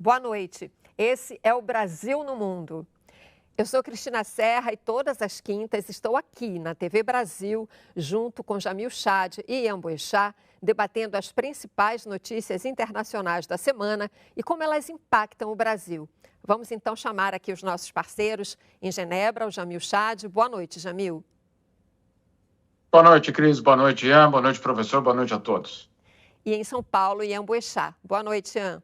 Boa noite. Esse é o Brasil no Mundo. Eu sou Cristina Serra e todas as quintas estou aqui na TV Brasil, junto com Jamil Chad e Ian Boechat, debatendo as principais notícias internacionais da semana e como elas impactam o Brasil. Vamos então chamar aqui os nossos parceiros. Em Genebra, o Jamil Chad. Boa noite, Jamil. Boa noite, Cris. Boa noite, Ian. Boa noite, professor. Boa noite a todos. E em São Paulo, Ian Boechat. Boa noite, Ian.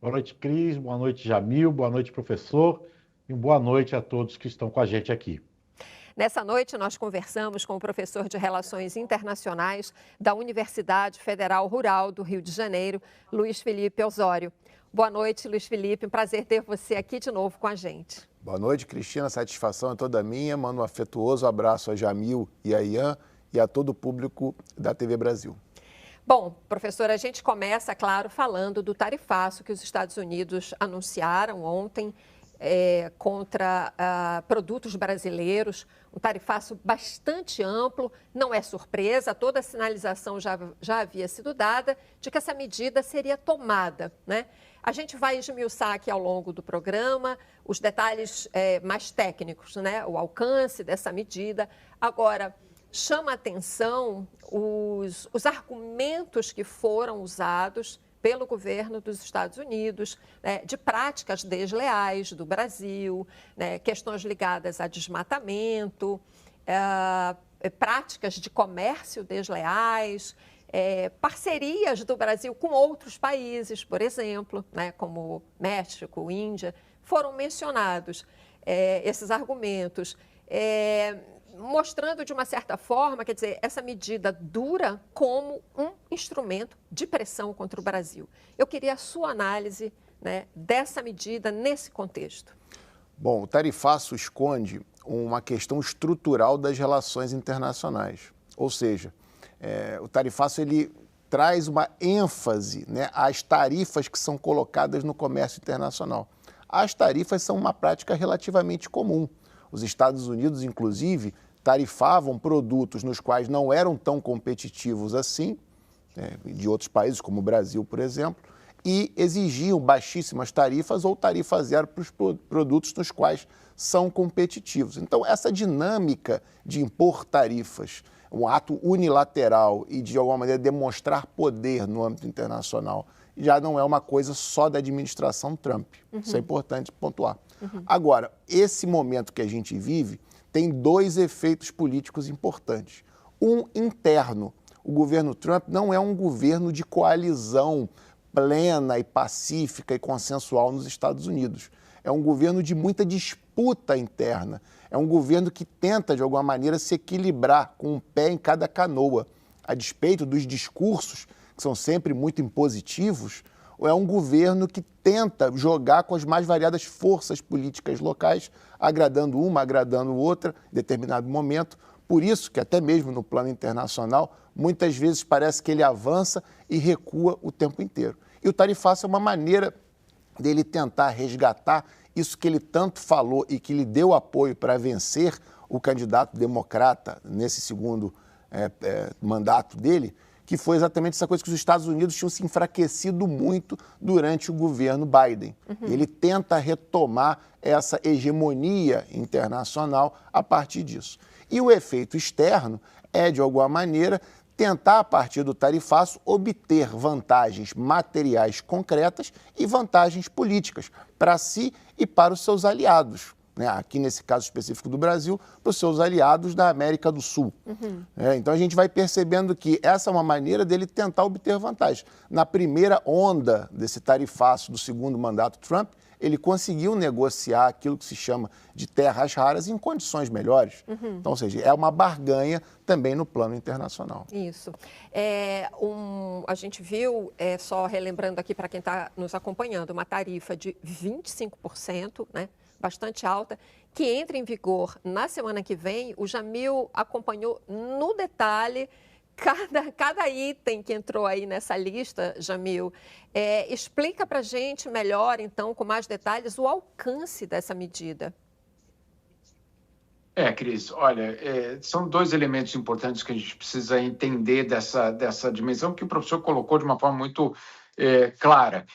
Boa noite, Cris. Boa noite, Jamil. Boa noite, professor. E boa noite a todos que estão com a gente aqui. Nessa noite, nós conversamos com o professor de Relações Internacionais da Universidade Federal Rural do Rio de Janeiro, Luiz Felipe Osório. Boa noite, Luiz Felipe. Um prazer ter você aqui de novo com a gente. Boa noite, Cristina. A satisfação é toda minha. Mando um afetuoso abraço a Jamil e a Ian e a todo o público da TV Brasil. Bom, professor, a gente começa, claro, falando do tarifaço que os Estados Unidos anunciaram ontem contra produtos brasileiros, um tarifaço bastante amplo. Não é surpresa, toda a sinalização já havia sido dada de que essa medida seria tomada, né? A gente vai esmiuçar aqui ao longo do programa os detalhes mais técnicos, né? O alcance dessa medida. Agora, chama a atenção os argumentos que foram usados pelo governo dos Estados Unidos, né, de práticas desleais do Brasil, né, questões ligadas a desmatamento, práticas de comércio desleais, parcerias do Brasil com outros países, por exemplo, né, como México, Índia, foram mencionados esses argumentos. Mostrando de uma certa forma, quer dizer, essa medida dura como um instrumento de pressão contra o Brasil. Eu queria a sua análise, né, dessa medida nesse contexto. Bom, o tarifaço esconde uma questão estrutural das relações internacionais. Ou seja, o tarifaço ele traz uma ênfase, né, às tarifas que são colocadas no comércio internacional. As tarifas são uma prática relativamente comum. Os Estados Unidos, inclusive, tarifavam produtos nos quais não eram tão competitivos assim, de outros países, como o Brasil, por exemplo, e exigiam baixíssimas tarifas ou tarifa zero para os produtos nos quais são competitivos. Então, essa dinâmica de impor tarifas, um ato unilateral e, de alguma maneira, demonstrar poder no âmbito internacional, já não é uma coisa só da administração Trump. Uhum. Isso é importante pontuar. Uhum. Agora, esse momento que a gente vive tem dois efeitos políticos importantes. Um interno. O governo Trump não é um governo de coalizão plena e pacífica e consensual nos Estados Unidos. É um governo de muita disputa interna. É um governo que tenta, de alguma maneira, se equilibrar com um pé em cada canoa. A despeito dos discursos, que são sempre muito impositivos, é um governo que tenta jogar com as mais variadas forças políticas locais, agradando uma, agradando outra, em determinado momento. Por isso que até mesmo no plano internacional, muitas vezes parece que ele avança e recua o tempo inteiro. E o tarifaço é uma maneira dele tentar resgatar isso que ele tanto falou e que lhe deu apoio para vencer o candidato democrata nesse segundo mandato dele, que foi exatamente essa coisa que os Estados Unidos tinham se enfraquecido muito durante o governo Biden. Uhum. Ele tenta retomar essa hegemonia internacional a partir disso. E o efeito externo é, de alguma maneira, tentar, a partir do tarifaço, obter vantagens materiais concretas e vantagens políticas para si e para os seus aliados. Aqui nesse caso específico do Brasil, para os seus aliados da América do Sul. Uhum. Então a gente vai percebendo que essa é uma maneira dele tentar obter vantagem. Na primeira onda desse tarifaço do segundo mandato Trump, ele conseguiu negociar aquilo que se chama de terras raras em condições melhores. Uhum. Então, ou seja, é uma barganha também no plano internacional. Isso. A gente viu, só relembrando aqui para quem está nos acompanhando, uma tarifa de 25%, né? Bastante alta, que entra em vigor na semana que vem. O Jamil acompanhou no detalhe cada item que entrou aí nessa lista, Jamil. Explica para a gente melhor, então, com mais detalhes, o alcance dessa medida. Cris, olha, são dois elementos importantes que a gente precisa entender dessa dimensão que o professor colocou de uma forma muito clara.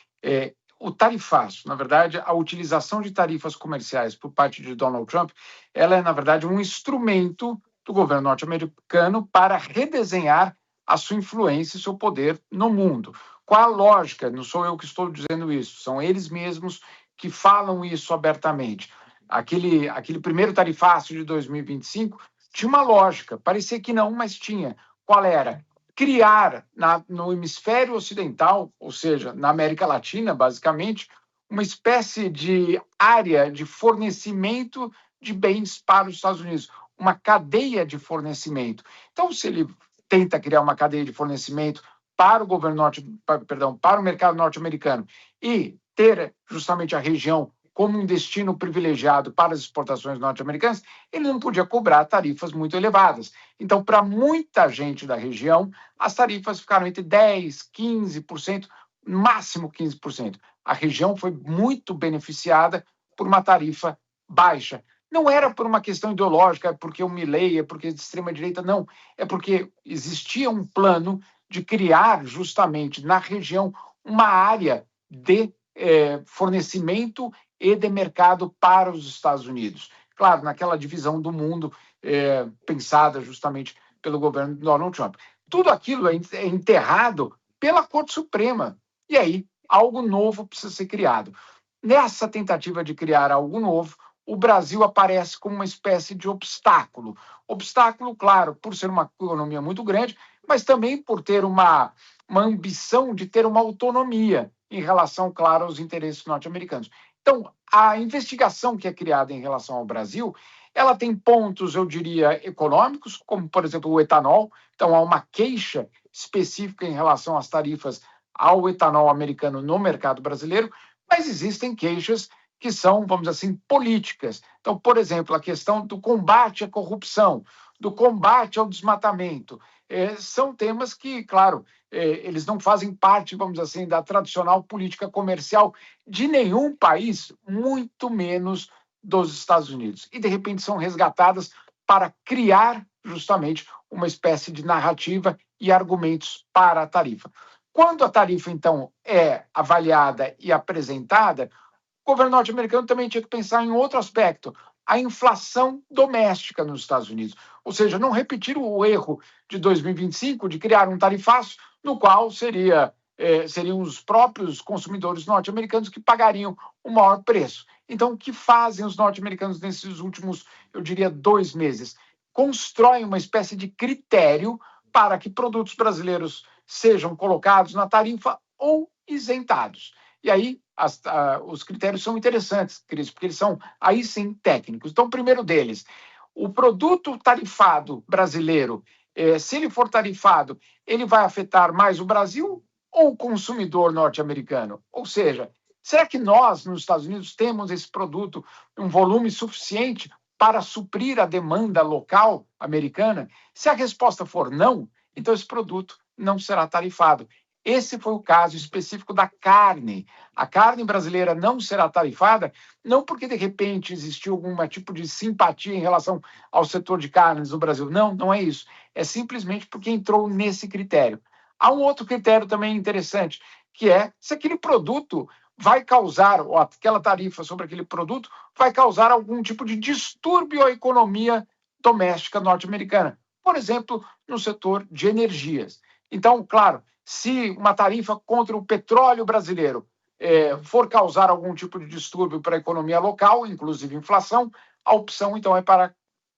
O tarifaço, na verdade, a utilização de tarifas comerciais por parte de Donald Trump, ela é, na verdade, um instrumento do governo norte-americano para redesenhar a sua influência e seu poder no mundo. Qual a lógica? Não sou eu que estou dizendo isso, são eles mesmos que falam isso abertamente. Aquele primeiro tarifaço de 2025 tinha uma lógica, parecia que não, mas tinha. Qual era? Criar no hemisfério ocidental, ou seja, na América Latina, basicamente, uma espécie de área de fornecimento de bens para os Estados Unidos, uma cadeia de fornecimento. Então, se ele tenta criar uma cadeia de fornecimento para o para o mercado norte-americano e ter justamente a região como um destino privilegiado para as exportações norte-americanas, ele não podia cobrar tarifas muito elevadas. Então, para muita gente da região, as tarifas ficaram entre 10%, 15%, máximo 15%. A região foi muito beneficiada por uma tarifa baixa. Não era por uma questão ideológica, é porque o Milley, é porque é de extrema-direita, não. É porque existia um plano de criar, justamente, na região, uma área de fornecimento e de mercado para os Estados Unidos. Claro, naquela divisão do mundo pensada justamente pelo governo de Donald Trump. Tudo aquilo é enterrado pela Corte Suprema. E aí, algo novo precisa ser criado. Nessa tentativa de criar algo novo, o Brasil aparece como uma espécie de obstáculo. Obstáculo, claro, por ser uma economia muito grande, mas também por ter uma ambição de ter uma autonomia em relação, claro, aos interesses norte-americanos. Então, a investigação que é criada em relação ao Brasil, ela tem pontos, eu diria, econômicos, como, por exemplo, o etanol. Então, há uma queixa específica em relação às tarifas ao etanol americano no mercado brasileiro, mas existem queixas que são, vamos dizer assim, políticas. Então, por exemplo, a questão do combate à corrupção, do combate ao desmatamento, são temas que, claro, eles não fazem parte, vamos dizer assim, da tradicional política comercial de nenhum país, muito menos dos Estados Unidos. E, de repente, são resgatadas para criar, justamente, uma espécie de narrativa e argumentos para a tarifa. Quando a tarifa, então, é avaliada e apresentada, o governo norte-americano também tinha que pensar em outro aspecto, a inflação doméstica nos Estados Unidos. Ou seja, não repetir o erro de 2025 de criar um tarifaço no qual seriam os próprios consumidores norte-americanos que pagariam o maior preço. Então, o que fazem os norte-americanos nesses últimos, eu diria, 2 meses? Constroem uma espécie de critério para que produtos brasileiros sejam colocados na tarifa ou isentados. E aí, os critérios são interessantes, Cris, porque eles são, aí sim, técnicos. Então, o primeiro deles, o produto tarifado brasileiro, se ele for tarifado, ele vai afetar mais o Brasil ou o consumidor norte-americano? Ou seja, será que nós, nos Estados Unidos, temos esse produto, um volume suficiente para suprir a demanda local americana? Se a resposta for não, então esse produto não será tarifado. Esse foi o caso específico da carne. A carne brasileira não será tarifada, não porque, de repente, existiu algum tipo de simpatia em relação ao setor de carnes no Brasil. Não, não é isso. É simplesmente porque entrou nesse critério. Há um outro critério também interessante, que é se aquele produto vai causar, ou aquela tarifa sobre aquele produto, vai causar algum tipo de distúrbio à economia doméstica norte-americana. Por exemplo, no setor de energias. Então, claro, se uma tarifa contra o petróleo brasileiro for causar algum tipo de distúrbio para a economia local, inclusive inflação, a opção, então, é para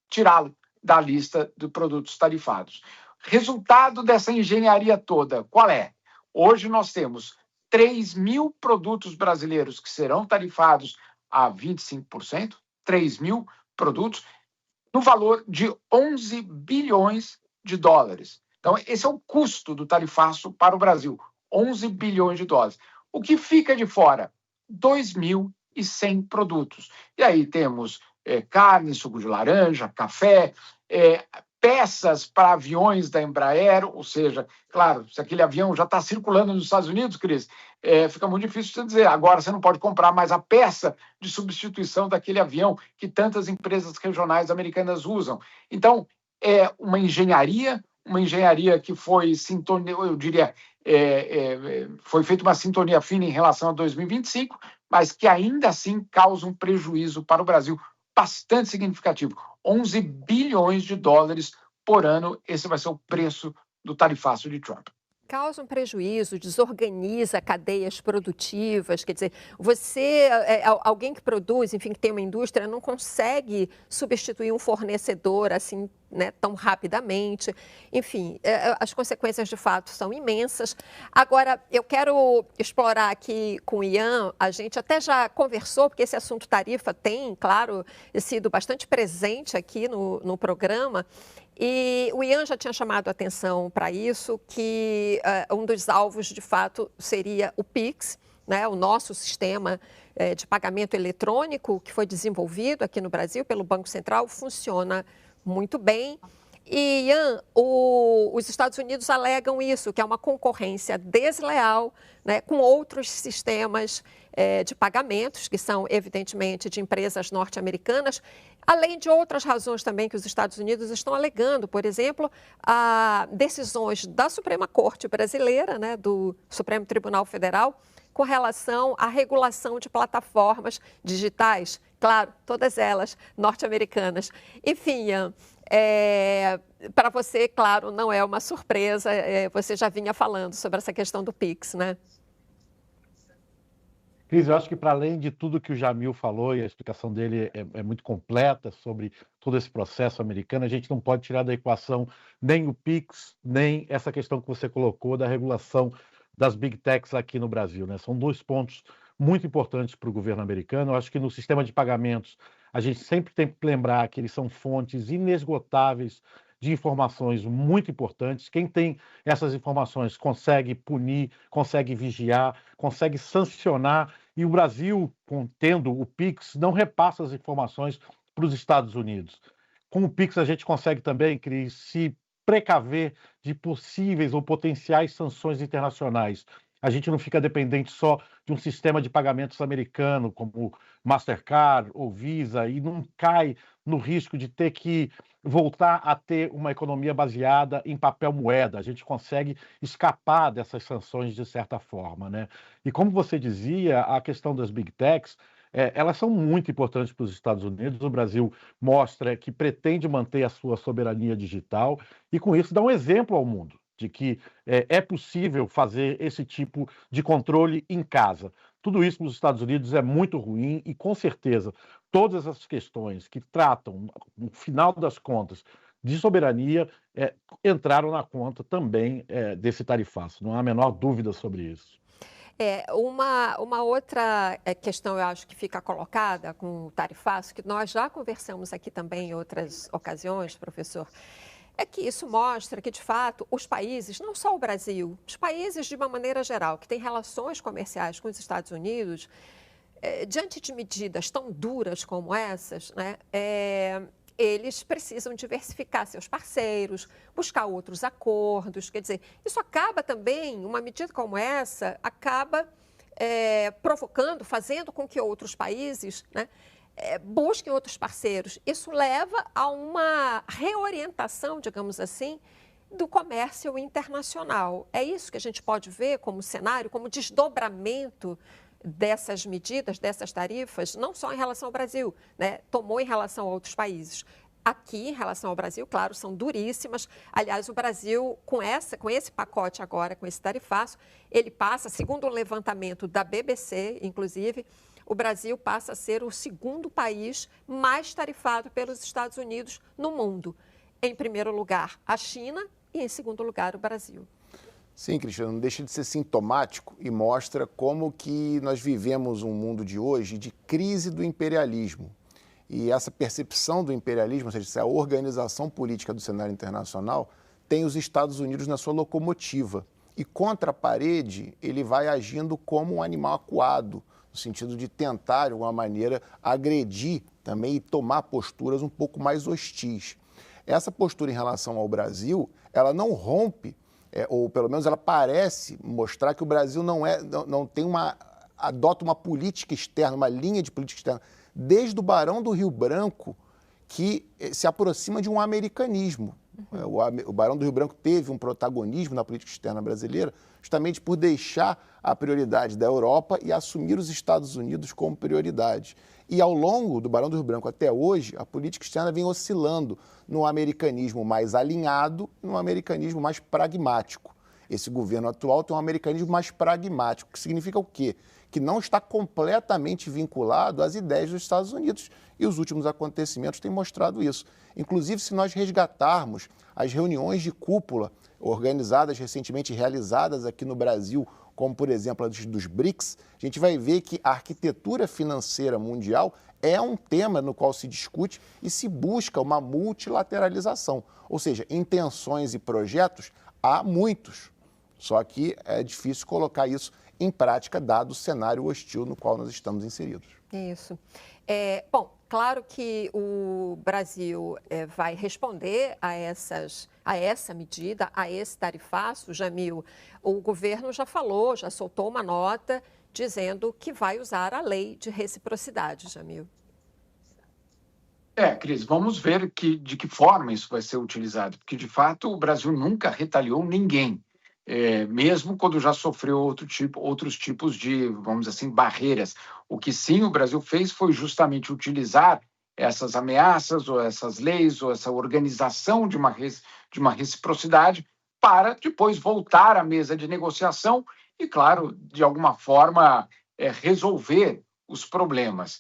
tirá-lo da lista de produtos tarifados. Resultado dessa engenharia toda, qual é? Hoje nós temos 3 mil produtos brasileiros que serão tarifados a 25%, 3 mil produtos, no valor de 11 bilhões de dólares. Então, esse é o custo do tarifaço para o Brasil, 11 bilhões de dólares. O que fica de fora? 2.100 produtos. E aí temos carne, suco de laranja, café, peças para aviões da Embraer, ou seja, claro, se aquele avião já está circulando nos Estados Unidos, Cris, fica muito difícil você dizer, agora você não pode comprar mais a peça de substituição daquele avião que tantas empresas regionais americanas usam. Então, é uma engenharia, uma engenharia que foi sintonia, eu diria, foi feita uma sintonia fina em relação a 2025, mas que ainda assim causa um prejuízo para o Brasil bastante significativo. 11 bilhões de dólares por ano, esse vai ser o preço do tarifaço de Trump. Causa um prejuízo, desorganiza cadeias produtivas, quer dizer, você, alguém que produz, enfim, que tem uma indústria, não consegue substituir um fornecedor assim, né, tão rapidamente. Enfim, as consequências de fato são imensas. Agora, eu quero explorar aqui com o Ian, a gente até já conversou, porque esse assunto tarifa tem, claro, sido bastante presente aqui no programa. E o Ian já tinha chamado a atenção para isso, que um dos alvos, de fato, seria o Pix, né, o nosso sistema de pagamento eletrônico que foi desenvolvido aqui no Brasil pelo Banco Central, funciona muito bem. E, Ian, os Estados Unidos alegam isso, que é uma concorrência desleal, né, com outros sistemas de pagamentos, que são, evidentemente, de empresas norte-americanas, além de outras razões também que os Estados Unidos estão alegando, por exemplo, decisões da Suprema Corte Brasileira, né, do Supremo Tribunal Federal, com relação à regulação de plataformas digitais, claro, todas elas norte-americanas. Enfim, Ian, para você, claro, não é uma surpresa, você já vinha falando sobre essa questão do Pix, né? Cris, eu acho que para além de tudo que o Jamil falou, e a explicação dele é muito completa sobre todo esse processo americano, a gente não pode tirar da equação nem o Pix, nem essa questão que você colocou da regulação das Big Techs aqui no Brasil, né? São dois pontos muito importantes para o governo americano. Eu acho que no sistema de pagamentos, a gente sempre tem que lembrar que eles são fontes inesgotáveis de informações muito importantes. Quem tem essas informações consegue punir, consegue vigiar, consegue sancionar. E o Brasil, tendo o Pix, não repassa as informações para os Estados Unidos. Com o Pix, a gente consegue também, Cris, se precaver de possíveis ou potenciais sanções internacionais. A gente não fica dependente só de um sistema de pagamentos americano, como Mastercard ou Visa, e não cai no risco de ter que voltar a ter uma economia baseada em papel moeda. A gente consegue escapar dessas sanções de certa forma, né? E como você dizia, a questão das Big Techs, elas são muito importantes para os Estados Unidos. O Brasil mostra que pretende manter a sua soberania digital e, com isso, dá um exemplo ao mundo de que é possível fazer esse tipo de controle em casa. Tudo isso nos Estados Unidos é muito ruim e, com certeza, todas as questões que tratam, no final das contas, de soberania entraram na conta também desse tarifaço. Não há a menor dúvida sobre isso. Uma outra questão, eu acho, que fica colocada com o tarifaço, que nós já conversamos aqui também em outras ocasiões, professor, é que isso mostra que, de fato, os países, não só o Brasil, os países de uma maneira geral, que têm relações comerciais com os Estados Unidos, diante de medidas tão duras como essas, né, eles precisam diversificar seus parceiros, buscar outros acordos. Quer dizer, isso acaba também, uma medida como essa, acaba provocando, fazendo com que outros países, né, busquem outros parceiros. Isso leva a uma reorientação, digamos assim, do comércio internacional. É isso que a gente pode ver como cenário, como desdobramento dessas medidas, dessas tarifas, não só em relação ao Brasil, né? Tomou em relação a outros países. Aqui, em relação ao Brasil, claro, são duríssimas. Aliás, o Brasil, com esse pacote agora, com esse tarifaço, ele passa, segundo o levantamento da BBC, inclusive, o Brasil passa a ser o segundo país mais tarifado pelos Estados Unidos no mundo. Em primeiro lugar, a China e, em segundo lugar, o Brasil. Sim, Cristiano, não deixa de ser sintomático e mostra como que nós vivemos um mundo de hoje de crise do imperialismo. E essa percepção do imperialismo, ou seja, essa organização política do cenário internacional, tem os Estados Unidos na sua locomotiva. E contra a parede, ele vai agindo como um animal acuado, no sentido de tentar, de alguma maneira, agredir também e tomar posturas um pouco mais hostis. Essa postura em relação ao Brasil, ela não rompe, ou pelo menos ela parece mostrar que o Brasil adota uma política externa, uma linha de política externa, desde o Barão do Rio Branco, que se aproxima de um americanismo, O Barão do Rio Branco teve um protagonismo na política externa brasileira justamente por deixar a prioridade da Europa e assumir os Estados Unidos como prioridade. E ao longo do Barão do Rio Branco até hoje, a política externa vem oscilando num americanismo mais alinhado e num americanismo mais pragmático. Esse governo atual tem um americanismo mais pragmático, que significa o quê? Que não está completamente vinculado às ideias dos Estados Unidos. E os últimos acontecimentos têm mostrado isso. Inclusive, se nós resgatarmos as reuniões de cúpula organizadas recentemente, realizadas aqui no Brasil, como, por exemplo, a dos BRICS, a gente vai ver que a arquitetura financeira mundial é um tema no qual se discute e se busca uma multilateralização. Ou seja, intenções e projetos há muitos. Só que é difícil colocar isso em prática, dado o cenário hostil no qual nós estamos inseridos. Isso. Bom, claro que o Brasil vai responder a essa medida, a esse tarifaço. Jamil, o governo já falou, já soltou uma nota dizendo que vai usar a lei de reciprocidade, Jamil. Cris, vamos ver de que forma isso vai ser utilizado, porque, de fato, o Brasil nunca retaliou ninguém. Mesmo quando já sofreu outros tipos de, vamos dizer assim, barreiras. O que sim o Brasil fez foi justamente utilizar essas ameaças, ou essas leis, ou essa organização de uma reciprocidade para depois voltar à mesa de negociação e, claro, de alguma forma, resolver os problemas.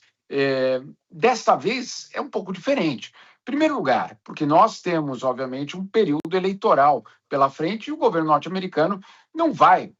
Desta vez é um pouco diferente. Em primeiro lugar, porque nós temos, obviamente, um período eleitoral pela frente e o governo norte-americano não vai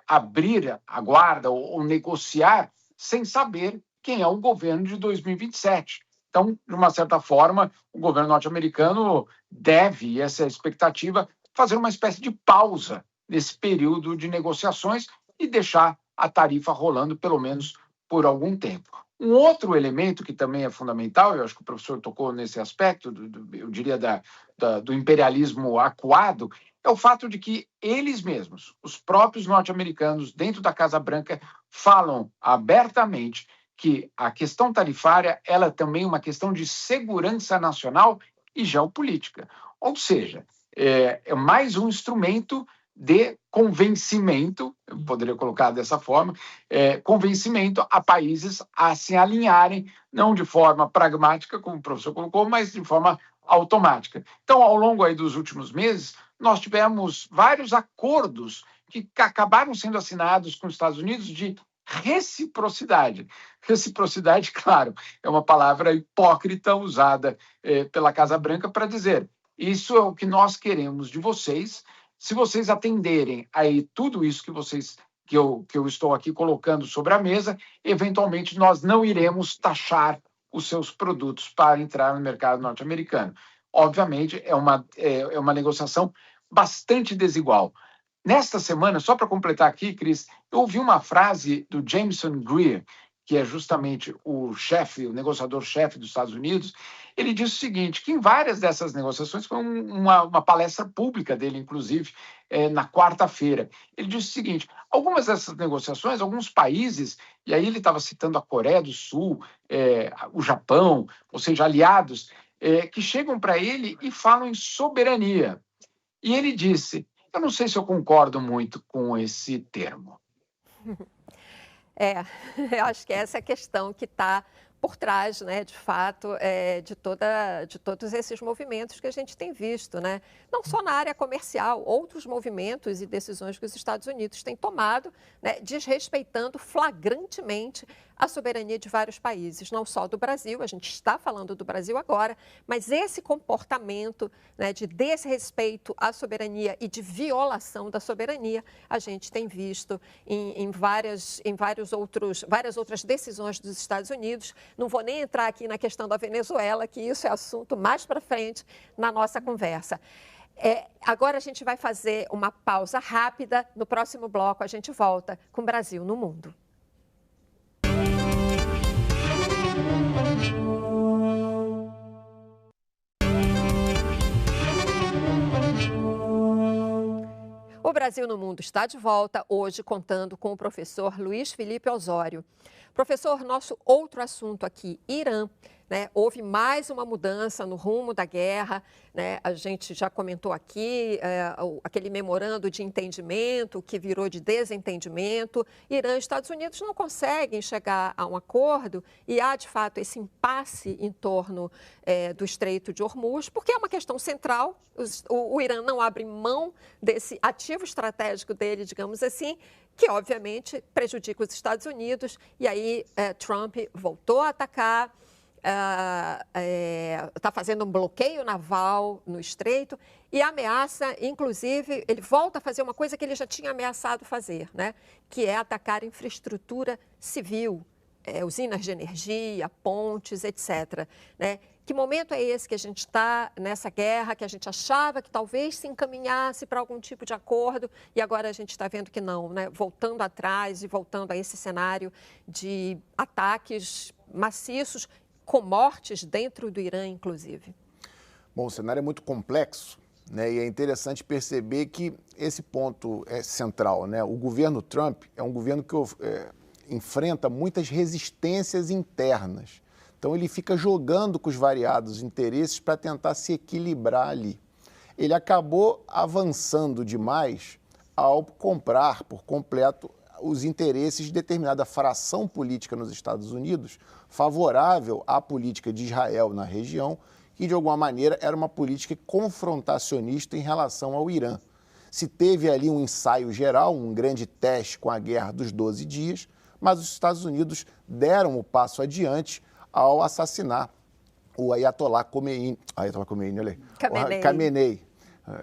abrir a guarda ou negociar sem saber quem é o governo de 2027. Então, de uma certa forma, o governo norte-americano deve, e essa é a expectativa, fazer uma espécie de pausa nesse período de negociações e deixar a tarifa rolando pelo menos por algum tempo. Um outro elemento que também é fundamental, eu acho que o professor tocou nesse aspecto, eu diria do imperialismo acuado, é o fato de que eles mesmos, os próprios norte-americanos, dentro da Casa Branca, falam abertamente que a questão tarifária ela é também uma questão de segurança nacional e geopolítica. Ou seja, é mais um instrumento de convencimento, eu poderia colocar dessa forma, convencimento a países a se alinharem, não de forma pragmática, como o professor colocou, mas de forma automática. Então, ao longo aí dos últimos meses, nós tivemos vários acordos que acabaram sendo assinados com os Estados Unidos de reciprocidade. Reciprocidade, claro, é uma palavra hipócrita usada pela Casa Branca para dizer isso é o que nós queremos de vocês. Se vocês atenderem aí tudo isso que eu estou aqui colocando sobre a mesa, eventualmente nós não iremos taxar os seus produtos para entrar no mercado norte-americano. Obviamente, é uma negociação bastante desigual. Nesta semana, só para completar aqui, Cris, eu ouvi uma frase do Jameson Greer, que é justamente o negociador-chefe dos Estados Unidos. Ele disse o seguinte, que em várias dessas negociações, foi uma palestra pública dele, inclusive, na quarta-feira. Ele disse o seguinte, algumas dessas negociações, alguns países, e aí ele estava citando a Coreia do Sul, o Japão, ou seja, aliados, que chegam para ele e falam em soberania. E ele disse, eu não sei se eu concordo muito com esse termo. Eu acho que essa é a questão que está por trás, né, de fato, de todos esses movimentos que a gente tem visto, né? Não só na área comercial, outros movimentos e decisões que os Estados Unidos têm tomado, né, desrespeitando flagrantemente a soberania de vários países, não só do Brasil, a gente está falando do Brasil agora, mas esse comportamento, né, de desrespeito à soberania e de violação da soberania, a gente tem visto em várias outras decisões dos Estados Unidos. Não vou nem entrar aqui na questão da Venezuela, que isso é assunto mais para frente na nossa conversa. Agora a gente vai fazer uma pausa rápida. No próximo bloco a gente volta com o Brasil no Mundo. O Brasil no Mundo está de volta, hoje contando com o professor Luiz Felipe Osório. Professor, nosso outro assunto aqui, Irã. Né? Houve mais uma mudança no rumo da guerra, né? A gente já comentou aqui aquele memorando de entendimento que virou de desentendimento. Irã e Estados Unidos não conseguem chegar a um acordo e há, de fato, esse impasse em torno do Estreito de Hormuz, porque é uma questão central. O Irã não abre mão desse ativo estratégico dele, digamos assim, que obviamente prejudica os Estados Unidos. E aí Trump voltou a atacar. Está fazendo um bloqueio naval no Estreito e ameaça, inclusive, ele volta a fazer uma coisa que ele já tinha ameaçado fazer, né? Que é atacar infraestrutura civil, usinas de energia, pontes, etc. Né? Que momento é esse que a gente está nessa guerra, que a gente achava que talvez se encaminhasse para algum tipo de acordo e agora a gente está vendo que não, né? Voltando atrás e voltando a esse cenário de ataques maciços, com mortes dentro do Irã, inclusive? Bom, o cenário é muito complexo, né? E é interessante perceber que esse ponto é central, né? O governo Trump é um governo que enfrenta muitas resistências internas. Então, ele fica jogando com os variados interesses para tentar se equilibrar ali. Ele acabou avançando demais ao comprar por completo os interesses de determinada fração política nos Estados Unidos, favorável à política de Israel na região, que de alguma maneira era uma política confrontacionista em relação ao Irã. Se teve ali um ensaio geral, um grande teste com a Guerra dos 12 Dias, mas os Estados Unidos deram o passo adiante ao assassinar o Ayatollah Khamenei.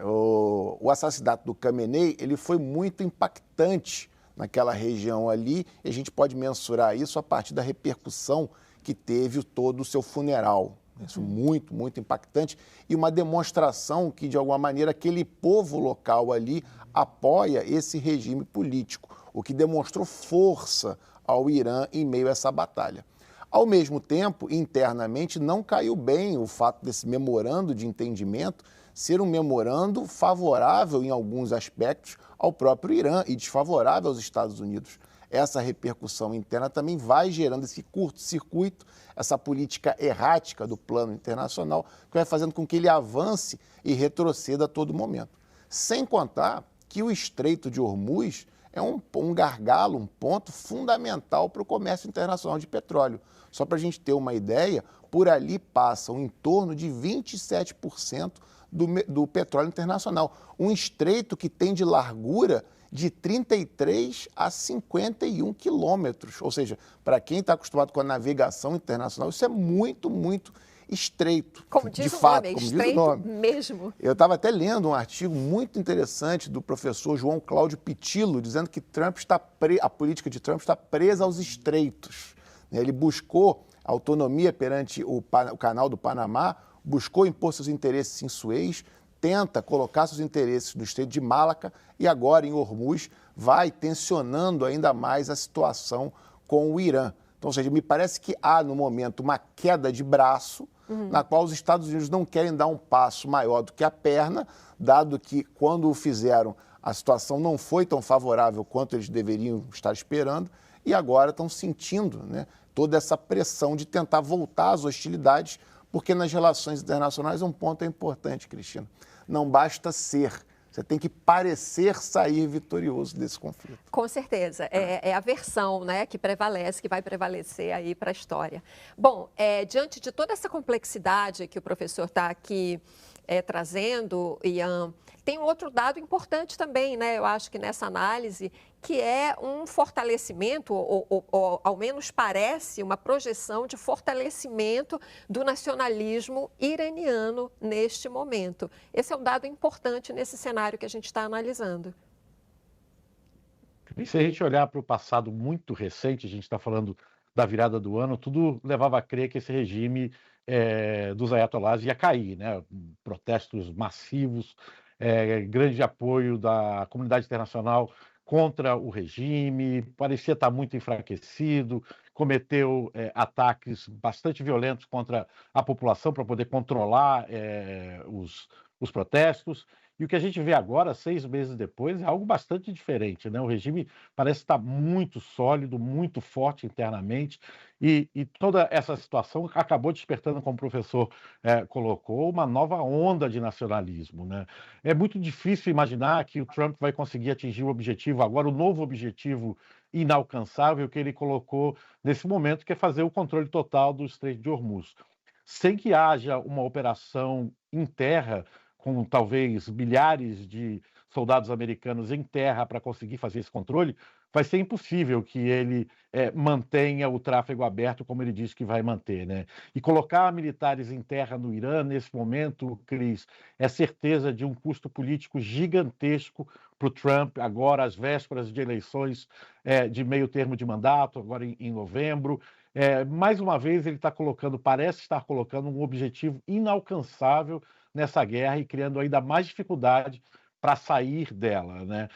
O assassinato do Khamenei, ele foi muito impactante naquela região ali, e a gente pode mensurar isso a partir da repercussão que teve todo o seu funeral. Isso muito, muito impactante e uma demonstração que, de alguma maneira, aquele povo local ali apoia esse regime político, o que demonstrou força ao Irã em meio a essa batalha. Ao mesmo tempo, internamente, não caiu bem o fato desse memorando de entendimento ser um memorando favorável, em alguns aspectos, ao próprio Irã e desfavorável aos Estados Unidos. Essa repercussão interna também vai gerando esse curto-circuito, essa política errática do plano internacional, que vai fazendo com que ele avance e retroceda a todo momento. Sem contar que o Estreito de Hormuz é um gargalo, um ponto fundamental para o comércio internacional de petróleo. Só para a gente ter uma ideia, por ali passam em torno de 27% do petróleo internacional. Um estreito que tem de largura de 33 a 51 quilômetros. Ou seja, para quem está acostumado com a navegação internacional, isso é muito, muito estreito. Como diz o nome, é estreito mesmo. Eu estava até lendo um artigo muito interessante do professor João Cláudio Pitillo, dizendo que a política de Trump está presa aos estreitos. Ele buscou autonomia perante o canal do Panamá, buscou impor seus interesses em Suez, tenta colocar seus interesses no Estreito de Malaca e agora em Hormuz vai tensionando ainda mais a situação com o Irã. Então, ou seja, me parece que há no momento uma queda de braço na qual os Estados Unidos não querem dar um passo maior do que a perna, dado que quando o fizeram a situação não foi tão favorável quanto eles deveriam estar esperando e agora estão sentindo, né, toda essa pressão de tentar voltar às hostilidades, porque nas relações internacionais um ponto é importante, Cristina. Não basta ser, você tem que parecer sair vitorioso desse conflito. Com certeza, é a versão, né, que prevalece, que vai prevalecer aí para a história. Bom, diante de toda essa complexidade que o professor está aqui trazendo, Ian, tem um outro dado importante também, né? Eu acho que nessa análise, que é um fortalecimento, ou ao menos parece uma projeção de fortalecimento do nacionalismo iraniano neste momento. Esse é um dado importante nesse cenário que a gente está analisando. E se a gente olhar para o passado muito recente, a gente está falando da virada do ano, tudo levava a crer que esse regime dos ayatollahs ia cair, né? Protestos massivos, grande apoio da comunidade internacional contra o regime, parecia estar muito enfraquecido, cometeu ataques bastante violentos contra a população para poder controlar os protestos. E o que a gente vê agora, 6 meses depois, é algo bastante diferente, né? O regime parece estar muito sólido, muito forte internamente, e toda essa situação acabou despertando, como o professor colocou, uma nova onda de nacionalismo, né? É muito difícil imaginar que o Trump vai conseguir atingir o objetivo, agora o novo objetivo inalcançável que ele colocou nesse momento, que é fazer o controle total do Estreito de Hormuz. Sem que haja uma operação em terra, com talvez milhares de soldados americanos em terra para conseguir fazer esse controle, vai ser impossível que ele mantenha o tráfego aberto como ele disse que vai manter, né? E colocar militares em terra no Irã, nesse momento, Cris, é certeza de um custo político gigantesco para o Trump, agora às vésperas de eleições de meio termo de mandato, agora em novembro. Mais uma vez, ele está colocando, parece estar colocando um objetivo inalcançável nessa guerra e criando ainda mais dificuldade para sair dela, né?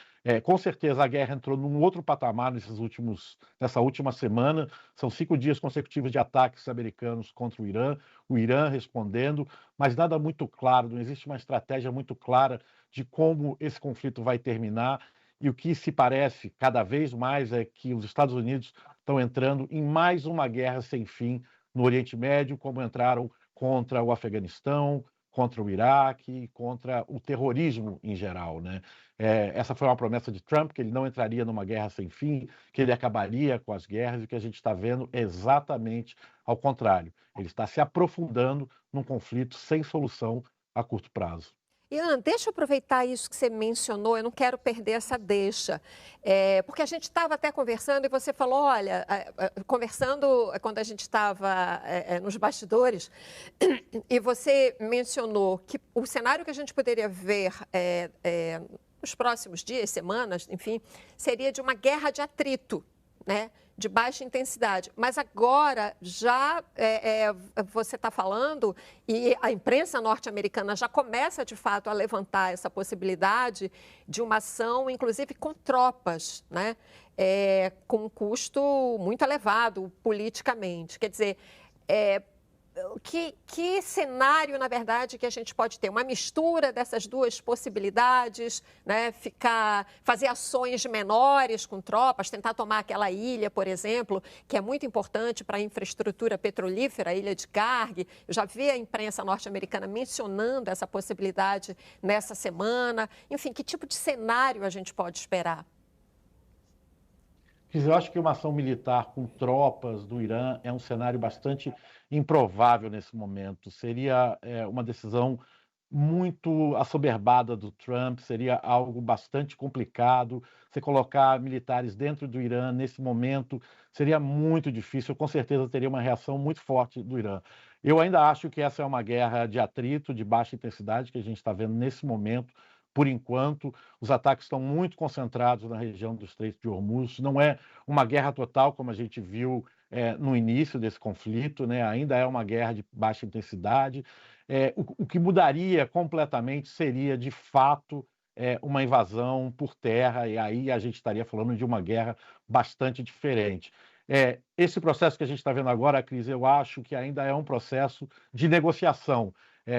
Com certeza a guerra entrou num outro patamar nessa última semana. São 5 dias consecutivos de ataques americanos contra o Irã respondendo, mas nada muito claro, não existe uma estratégia muito clara de como esse conflito vai terminar. E o que se parece cada vez mais é que os Estados Unidos estão entrando em mais uma guerra sem fim no Oriente Médio, como entraram contra o Afeganistão, contra o Iraque, contra o terrorismo em geral, né? Essa foi uma promessa de Trump, que ele não entraria numa guerra sem fim, que ele acabaria com as guerras, e o que a gente está vendo é exatamente ao contrário. Ele está se aprofundando num conflito sem solução a curto prazo. Ian, deixa eu aproveitar isso que você mencionou, eu não quero perder essa deixa, porque a gente estava até conversando e você falou, olha, conversando quando a gente estava nos bastidores, e você mencionou que o cenário que a gente poderia ver nos próximos dias, semanas, enfim, seria de uma guerra de atrito, né? De baixa intensidade. Mas agora já você está falando, e a imprensa norte-americana já começa, de fato, a levantar essa possibilidade de uma ação, inclusive com tropas, né? Com um custo muito elevado politicamente. Quer dizer, que cenário, na verdade, que a gente pode ter? Uma mistura dessas duas possibilidades, né? Fazer ações menores com tropas, tentar tomar aquela ilha, por exemplo, que é muito importante para a infraestrutura petrolífera, a ilha de Karg. Eu já vi a imprensa norte-americana mencionando essa possibilidade nessa semana. Enfim, que tipo de cenário a gente pode esperar? Eu acho que uma ação militar com tropas do Irã é um cenário bastante improvável nesse momento. Seria uma decisão muito assoberbada do Trump, seria algo bastante complicado. Você colocar militares dentro do Irã nesse momento seria muito difícil. Com certeza teria uma reação muito forte do Irã. Eu ainda acho que essa é uma guerra de atrito, de baixa intensidade, que a gente está vendo nesse momento. Por enquanto, os ataques estão muito concentrados na região do Estreito de Hormuz. Não é uma guerra total, como a gente viu no início desse conflito, né? Ainda é uma guerra de baixa intensidade. O que mudaria completamente seria, de fato, uma invasão por terra, e aí a gente estaria falando de uma guerra bastante diferente. Esse processo que a gente está vendo agora, Cris, eu acho que ainda é um processo de negociação.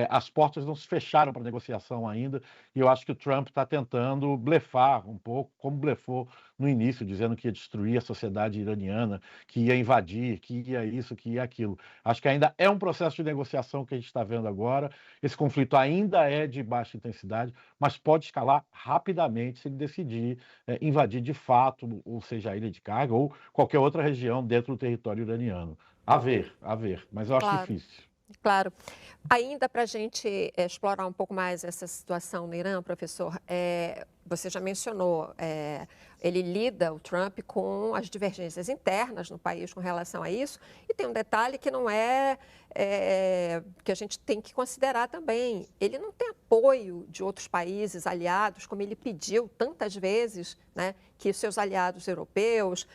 As portas não se fecharam para negociação ainda, e eu acho que o Trump está tentando blefar um pouco, como blefou no início, dizendo que ia destruir a sociedade iraniana, que ia invadir, que ia isso, que ia aquilo. Acho que ainda é um processo de negociação que a gente está vendo agora. Esse conflito ainda é de baixa intensidade, mas pode escalar rapidamente se ele decidir invadir de fato, ou seja, a ilha de Karg ou qualquer outra região dentro do território iraniano. A ver, mas eu acho difícil. Claro. Ainda para a gente explorar um pouco mais essa situação no Irã, professor, você já mencionou, ele lida, o Trump, com as divergências internas no país com relação a isso, e tem um detalhe que não que a gente tem que considerar também. Ele não tem apoio de outros países aliados, como ele pediu tantas vezes, né, que os seus aliados europeus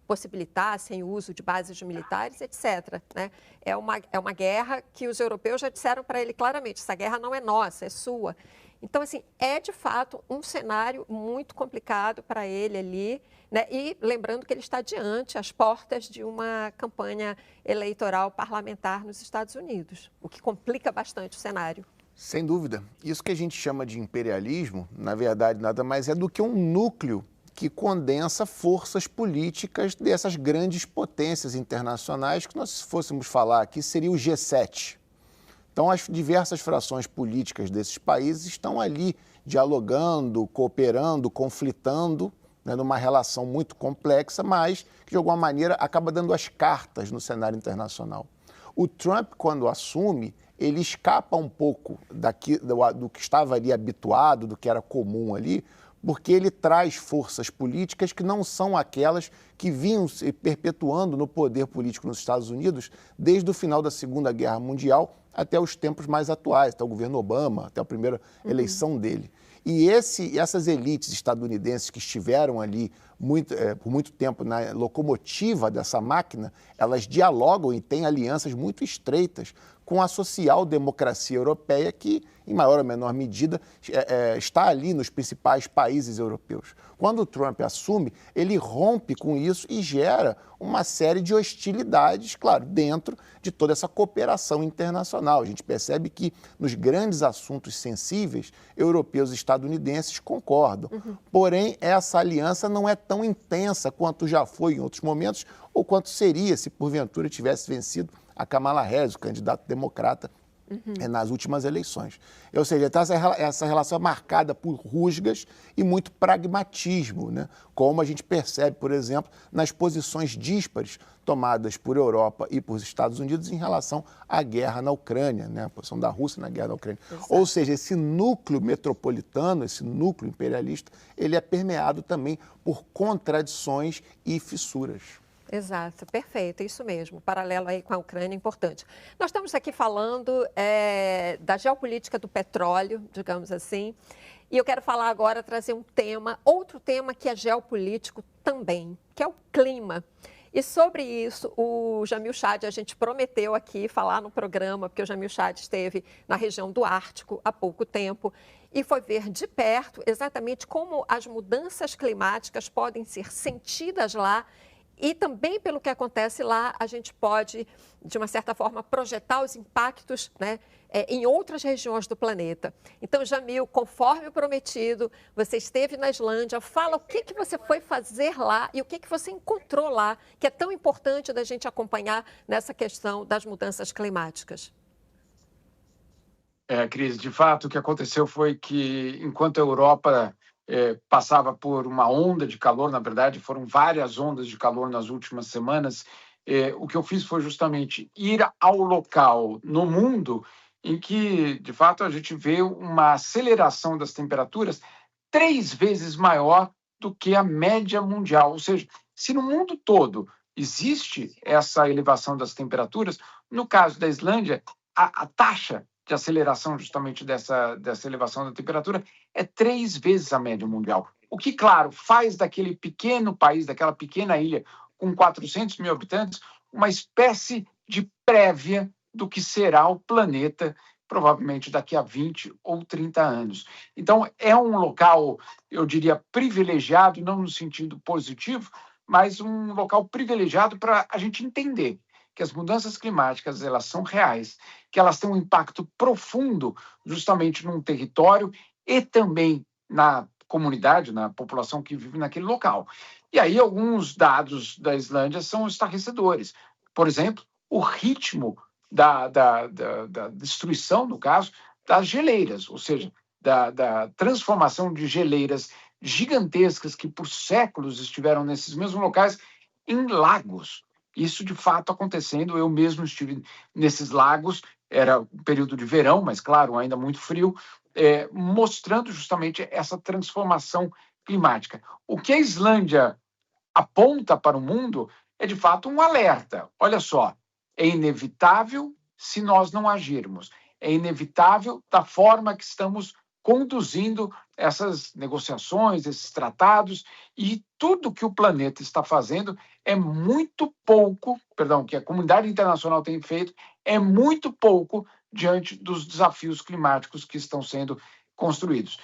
possibilitassem o uso de bases militares, etc. Né? É uma guerra que os europeus já disseram para ele claramente, essa guerra não é nossa, é sua. Então, assim, é de fato um cenário muito complicado para ele ali, né? E lembrando que ele está diante, às portas de uma campanha eleitoral parlamentar nos Estados Unidos, o que complica bastante o cenário. Sem dúvida. Isso que a gente chama de imperialismo, na verdade, nada mais é do que um núcleo que condensa forças políticas dessas grandes potências internacionais, que nós, se fôssemos falar aqui, seria o G7. Então, as diversas frações políticas desses países estão ali dialogando, cooperando, conflitando, né, numa relação muito complexa, mas que, de alguma maneira, acaba dando as cartas no cenário internacional. O Trump, quando assume, ele escapa um pouco do que estava ali habituado, do que era comum ali, porque ele traz forças políticas que não são aquelas que vinham se perpetuando no poder político nos Estados Unidos desde o final da Segunda Guerra Mundial até os tempos mais atuais, até o governo Obama, até a primeira eleição dele. E essas elites estadunidenses que estiveram ali por muito tempo na locomotiva dessa máquina, elas dialogam e têm alianças muito estreitas com a social-democracia europeia que, em maior ou menor medida, está ali nos principais países europeus. Quando o Trump assume, ele rompe com isso e gera uma série de hostilidades, claro, dentro de toda essa cooperação internacional. A gente percebe que, nos grandes assuntos sensíveis, europeus e estadunidenses concordam. Porém, essa aliança não é tão intensa quanto já foi em outros momentos ou quanto seria se, porventura, tivesse vencido a Kamala Harris, o candidato democrata, nas últimas eleições. Ou seja, essa relação é marcada por rusgas e muito pragmatismo, né? Como a gente percebe, por exemplo, nas posições díspares tomadas por Europa e por Estados Unidos em relação à guerra na Ucrânia, né? A posição da Rússia na guerra na Ucrânia. Exato. Ou seja, esse núcleo metropolitano, esse núcleo imperialista, ele é permeado também por contradições e fissuras. Exato, perfeito, isso mesmo, paralelo aí com a Ucrânia é importante. Nós estamos aqui falando da geopolítica do petróleo, digamos assim, e eu quero falar agora, trazer outro tema que é geopolítico também, que é o clima. E sobre isso, o Jamil Chad, a gente prometeu aqui falar no programa, porque o Jamil Chad esteve na região do Ártico há pouco tempo e foi ver de perto exatamente como as mudanças climáticas podem ser sentidas lá. E também pelo que acontece lá, a gente pode, de uma certa forma, projetar os impactos, né, em outras regiões do planeta. Então, Jamil, conforme prometido, você esteve na Islândia, fala o que você foi fazer lá e o que você encontrou lá, que é tão importante da gente acompanhar nessa questão das mudanças climáticas. Cris, de fato, o que aconteceu foi que, enquanto a Europa passava por uma onda de calor, na verdade, foram várias ondas de calor nas últimas semanas, o que eu fiz foi justamente ir ao local no mundo em que, de fato, a gente vê uma aceleração das temperaturas 3 vezes maior do que a média mundial. Ou seja, se no mundo todo existe essa elevação das temperaturas, no caso da Islândia, a taxa de aceleração justamente dessa elevação da temperatura é 3 vezes a média mundial. O que, claro, faz daquele pequeno país, daquela pequena ilha com 400 mil habitantes, uma espécie de prévia do que será o planeta, provavelmente daqui a 20 ou 30 anos. Então, é um local, eu diria, privilegiado, não no sentido positivo, mas um local privilegiado para a gente entender que as mudanças climáticas, elas são reais, que elas têm um impacto profundo justamente num território e também na comunidade, na população que vive naquele local. E aí alguns dados da Islândia são estarrecedores. Por exemplo, o ritmo da destruição, no caso, das geleiras, ou seja, da transformação de geleiras gigantescas que por séculos estiveram nesses mesmos locais em lagos. Isso, de fato, acontecendo. Eu mesmo estive nesses lagos, era um período de verão, mas, claro, ainda muito frio, mostrando justamente essa transformação climática. O que a Islândia aponta para o mundo é, de fato, um alerta. Olha só, é inevitável se nós não agirmos. É inevitável da forma que estamos conduzindo essas negociações, esses tratados, e tudo que o planeta está fazendo é muito pouco, que a comunidade internacional tem feito, é muito pouco diante dos desafios climáticos que estão sendo construídos.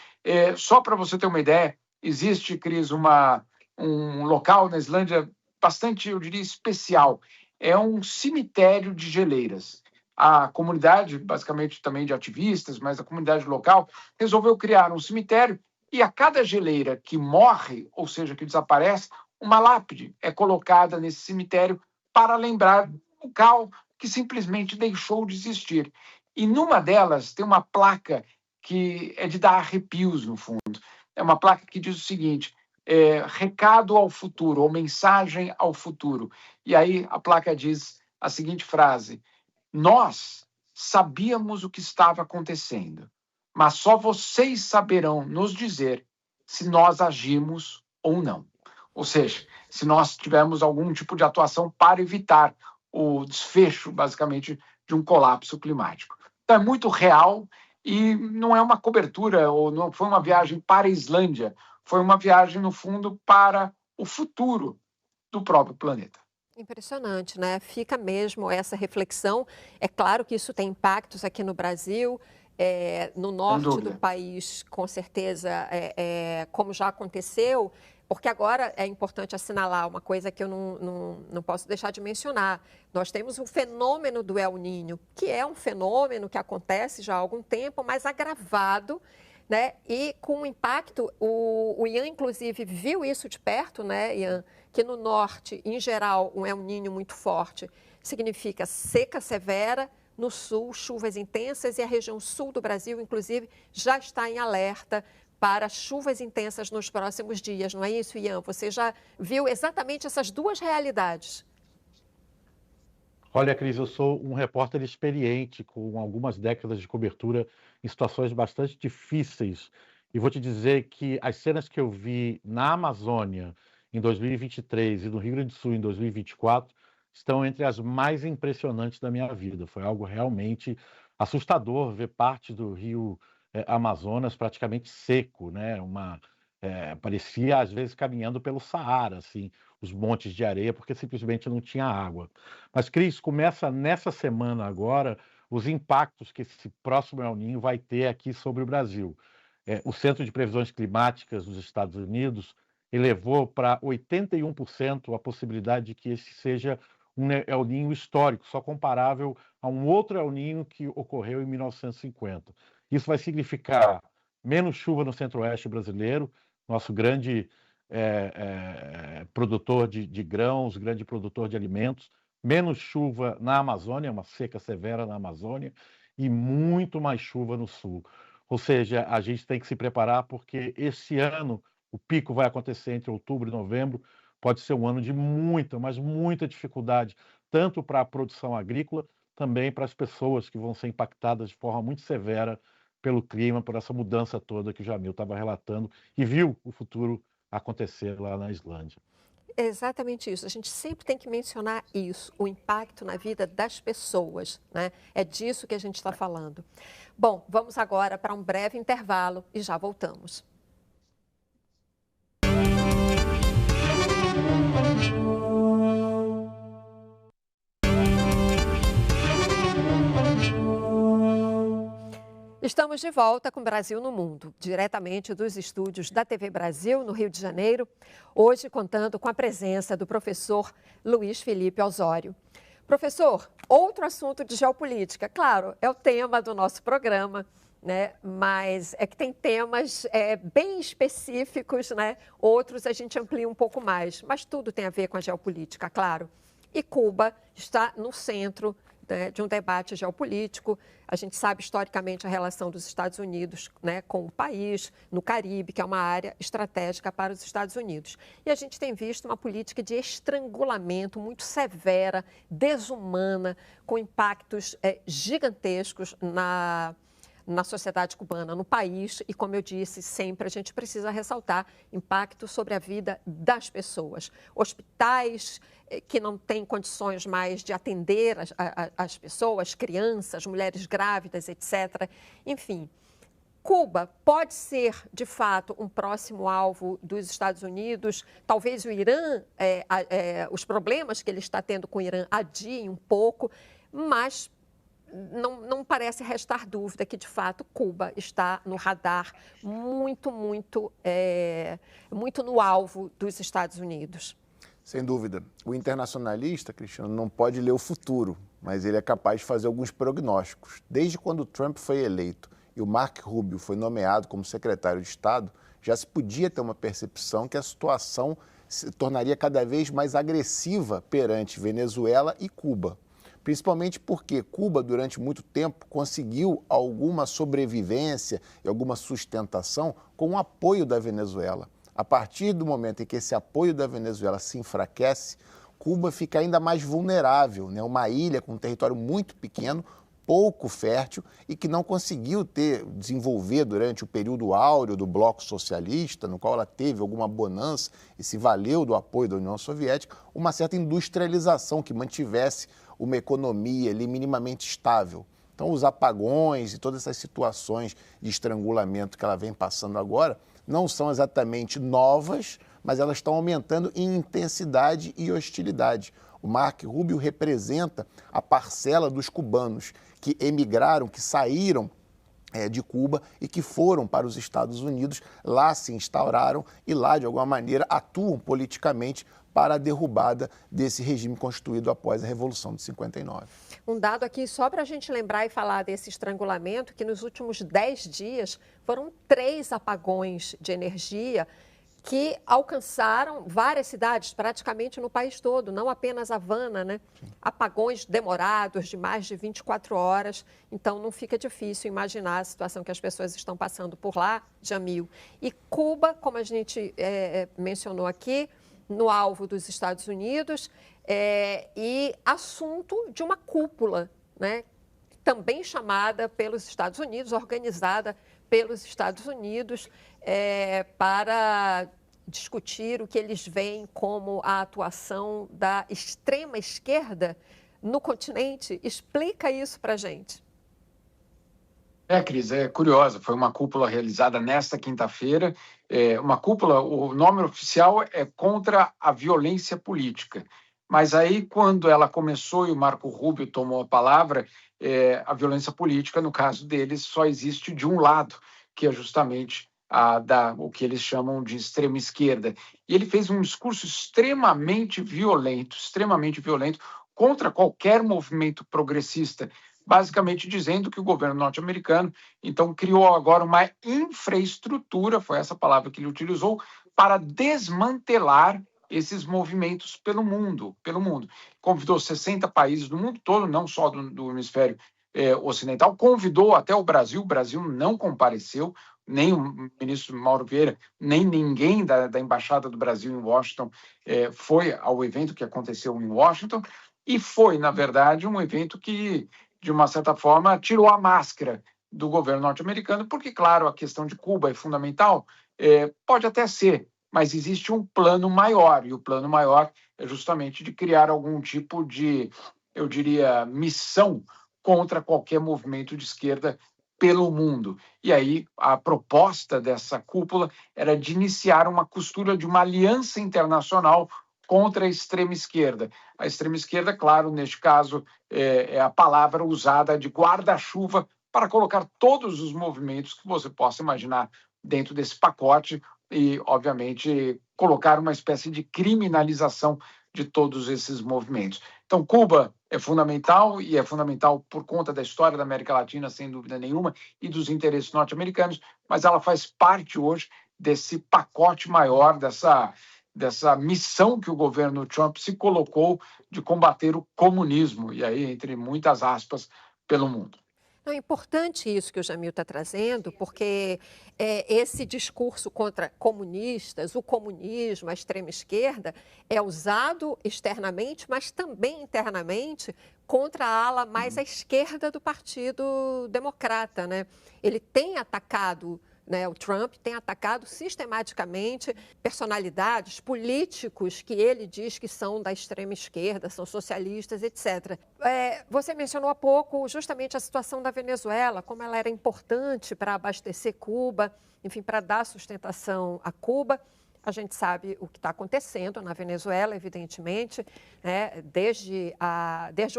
Só para você ter uma ideia, existe, Cris, um local na Islândia bastante, eu diria, especial. É um cemitério de geleiras. a comunidade, basicamente também de ativistas, mas a comunidade local, resolveu criar um cemitério e a cada geleira que morre, ou seja, que desaparece, uma lápide é colocada nesse cemitério para lembrar o local que simplesmente deixou de existir. E numa delas tem uma placa que é de dar arrepios, no fundo. É uma placa que diz o seguinte: recado ao futuro, ou mensagem ao futuro. E aí a placa diz a seguinte frase: nós sabíamos o que estava acontecendo, mas só vocês saberão nos dizer se nós agimos ou não. Ou seja, se nós tivermos algum tipo de atuação para evitar o desfecho, basicamente, de um colapso climático. Então, é muito real e não é uma cobertura, ou não foi uma viagem para a Islândia, foi uma viagem, no fundo, para o futuro do próprio planeta. Impressionante, né? Fica mesmo essa reflexão. É claro que isso tem impactos aqui no Brasil, no norte do país, com certeza, como já aconteceu, porque agora é importante assinalar uma coisa que eu não posso deixar de mencionar. Nós temos o fenômeno do El Niño, que é um fenômeno que acontece já há algum tempo, mas agravado, né? E com impacto, o Ian, inclusive, viu isso de perto, né, Ian? Que no norte, em geral, um El Niño muito forte significa seca severa, no sul, chuvas intensas, e a região sul do Brasil, inclusive, já está em alerta para chuvas intensas nos próximos dias, não é isso, Ian? Você já viu exatamente essas duas realidades? Olha, Cris, eu sou um repórter experiente, com algumas décadas de cobertura em situações bastante difíceis. E vou te dizer que as cenas que eu vi na Amazônia em 2023 e no Rio Grande do Sul em 2024 estão entre as mais impressionantes da minha vida. Foi algo realmente assustador ver parte do Rio Amazonas praticamente seco, né? Parecia, às vezes, caminhando pelo Saara, assim, os montes de areia, porque simplesmente não tinha água. Mas, Cris, começa nessa semana agora os impactos que esse próximo El Niño vai ter aqui sobre o Brasil. O Centro de Previsões Climáticas dos Estados Unidos elevou para 81% a possibilidade de que esse seja um El Niño histórico, só comparável a um outro El Niño que ocorreu em 1950. Isso vai significar menos chuva no centro-oeste brasileiro, nosso grande produtor de grãos, grande produtor de alimentos, menos chuva na Amazônia, uma seca severa na Amazônia, e muito mais chuva no sul. Ou seja, a gente tem que se preparar porque esse ano o pico vai acontecer entre outubro e novembro, pode ser um ano de muita, mas muita dificuldade, tanto para a produção agrícola, também para as pessoas que vão ser impactadas de forma muito severa pelo clima, por essa mudança toda que o Jamil estava relatando e viu o futuro acontecer lá na Islândia. É exatamente isso. A gente sempre tem que mencionar isso, o impacto na vida das pessoas, né? É disso que a gente está falando. Bom, vamos agora para um breve intervalo e já voltamos. Estamos de volta com Brasil no Mundo, diretamente dos estúdios da TV Brasil, no Rio de Janeiro, hoje contando com a presença do professor Luiz Felipe Osório. Professor, outro assunto de geopolítica, claro, é o tema do nosso programa, né? Mas é que tem temas bem específicos, né? Outros a gente amplia um pouco mais, mas tudo tem a ver com a geopolítica, claro. E Cuba está no centro, né, de um debate geopolítico. A gente sabe historicamente a relação dos Estados Unidos, né, com o país, no Caribe, que é uma área estratégica para os Estados Unidos. E a gente tem visto uma política de estrangulamento muito severa, desumana, com impactos gigantescos na sociedade cubana, no país, e como eu disse, sempre a gente precisa ressaltar impacto sobre a vida das pessoas. Hospitais que não têm condições mais de atender as pessoas, crianças, mulheres grávidas, etc. Enfim, Cuba pode ser, de fato, um próximo alvo dos Estados Unidos. Talvez o Irã, os problemas que ele está tendo com o Irã adiem um pouco, mas não parece restar dúvida que, de fato, Cuba está no radar muito no alvo dos Estados Unidos. Sem dúvida. O internacionalista, Cristiano, não pode ler o futuro, mas ele é capaz de fazer alguns prognósticos. Desde quando o Trump foi eleito e o Marco Rubio foi nomeado como secretário de Estado, já se podia ter uma percepção que a situação se tornaria cada vez mais agressiva perante Venezuela e Cuba. Principalmente porque Cuba, durante muito tempo, conseguiu alguma sobrevivência e alguma sustentação com o apoio da Venezuela. A partir do momento em que esse apoio da Venezuela se enfraquece, Cuba fica ainda mais vulnerável, né? Uma ilha com um território muito pequeno, pouco fértil e que não conseguiu desenvolver durante o período áureo do bloco socialista, no qual ela teve alguma bonança e se valeu do apoio da União Soviética, uma certa industrialização que mantivesse uma economia ali minimamente estável. Então, os apagões e todas essas situações de estrangulamento que ela vem passando agora não são exatamente novas, mas elas estão aumentando em intensidade e hostilidade. O Marco Rubio representa a parcela dos cubanos que emigraram, que saíram de Cuba e que foram para os Estados Unidos, lá se instauraram e lá, de alguma maneira, atuam politicamente para a derrubada desse regime constituído após a Revolução de 59. Um dado aqui, só para a gente lembrar e falar desse estrangulamento, que nos últimos 10 dias foram 3 apagões de energia que alcançaram várias cidades, praticamente no país todo, não apenas Havana, né? Sim. Apagões demorados de mais de 24 horas, então não fica difícil imaginar a situação que as pessoas estão passando por lá, Jamil. E Cuba, como a gente mencionou aqui, no alvo dos Estados Unidos, e assunto de uma cúpula, né? Também chamada pelos Estados Unidos, organizada pelos Estados Unidos, para discutir o que eles veem como a atuação da extrema esquerda no continente. Explica isso para a gente. Cris, é curiosa. Foi uma cúpula realizada nesta quinta-feira. Uma cúpula, o nome oficial é contra a violência política. Mas aí, quando ela começou e o Marco Rubio tomou a palavra, a violência política, no caso deles, só existe de um lado, que é justamente o que eles chamam de extrema esquerda. E ele fez um discurso extremamente violento contra qualquer movimento progressista, basicamente dizendo que o governo norte-americano, então, criou agora uma infraestrutura, foi essa palavra que ele utilizou, para desmantelar esses movimentos pelo mundo. Convidou 60 países do mundo todo, não só do hemisfério ocidental, convidou até o Brasil não compareceu, nem o ministro Mauro Vieira, nem ninguém da Embaixada do Brasil em Washington foi ao evento que aconteceu em Washington, e foi, na verdade, um evento que, de uma certa forma, tirou a máscara do governo norte-americano, porque, claro, a questão de Cuba é fundamental, pode até ser, mas existe um plano maior, e o plano maior é justamente de criar algum tipo de, eu diria, missão contra qualquer movimento de esquerda pelo mundo. E aí a proposta dessa cúpula era de iniciar uma costura de uma aliança internacional contra a extrema esquerda. A extrema esquerda, claro, neste caso, é a palavra usada de guarda-chuva para colocar todos os movimentos que você possa imaginar dentro desse pacote e, obviamente, colocar uma espécie de criminalização de todos esses movimentos. Então, Cuba é fundamental, e é fundamental por conta da história da América Latina, sem dúvida nenhuma, e dos interesses norte-americanos, mas ela faz parte hoje desse pacote maior, dessa missão que o governo Trump se colocou de combater o comunismo, e aí, entre muitas aspas, pelo mundo. É importante isso que o Jamil está trazendo, porque esse discurso contra comunistas, o comunismo, a extrema esquerda, é usado externamente, mas também internamente contra a ala mais à esquerda do Partido Democrata, né? Ele tem atacado, né, o Trump tem atacado sistematicamente personalidades, políticos que ele diz que são da extrema esquerda, são socialistas, etc. Você mencionou há pouco justamente a situação da Venezuela, como ela era importante para abastecer Cuba, enfim, para dar sustentação a Cuba. A gente sabe o que está acontecendo na Venezuela, evidentemente, né? Desde